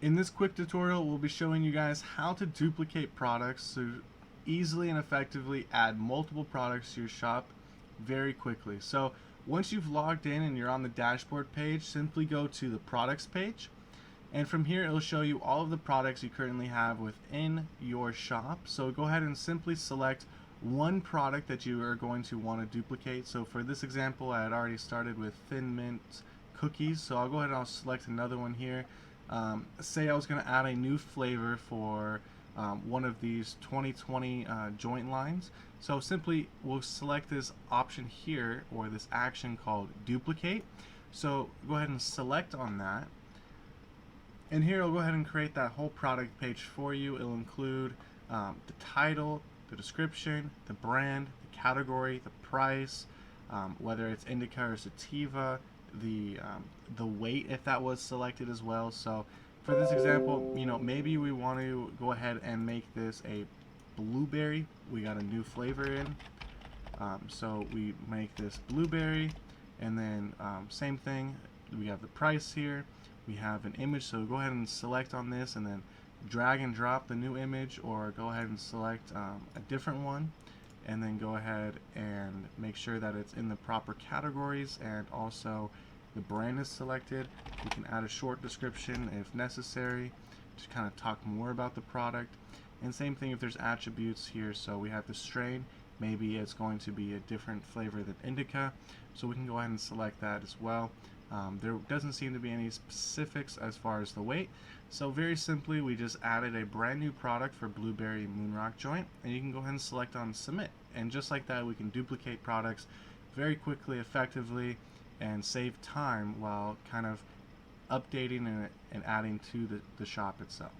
In this quick tutorial, we'll be showing you guys how to duplicate products to easily and effectively add multiple products to your shop very quickly. So once you've logged in and you're on the dashboard page, simply go to the products page. And from here, it'll show you all of the products you currently have within your shop. So go ahead and simply select one product that you are going to want to duplicate. So for this example, I had already started with Thin Mint cookies. So I'll go ahead and I'll select another one here. Say I was going to add a new flavor for one of these 2020 joint lines. So simply we'll select this option here, or this action called duplicate. So go ahead and select on that. And here I'll go ahead and create that whole product page for you. It'll include the title, the description, the brand, the category, the price, whether it's indica or sativa, the weight if that was selected as well. So for this example, maybe we want to go ahead and make this a blueberry. We got a new flavor in, so we make this blueberry, and then same thing. We have the price here. We have an image, so go ahead and select on this and then drag and drop the new image, or go ahead and select a different one and then go ahead and make sure that it's in the proper categories and also the brand is selected. You can add a short description if necessary to kind of talk more about the product, and same thing if there's attributes here. So we have the strain, maybe it's going to be a different flavor than indica, so we can go ahead and select that as well. There doesn't seem to be any specifics as far as the weight, so very simply we just added a brand new product for Blueberry Moonrock joint, and you can go ahead and select on submit, and just like that we can duplicate products very quickly, effectively, and save time while kind of updating and adding to the shop itself.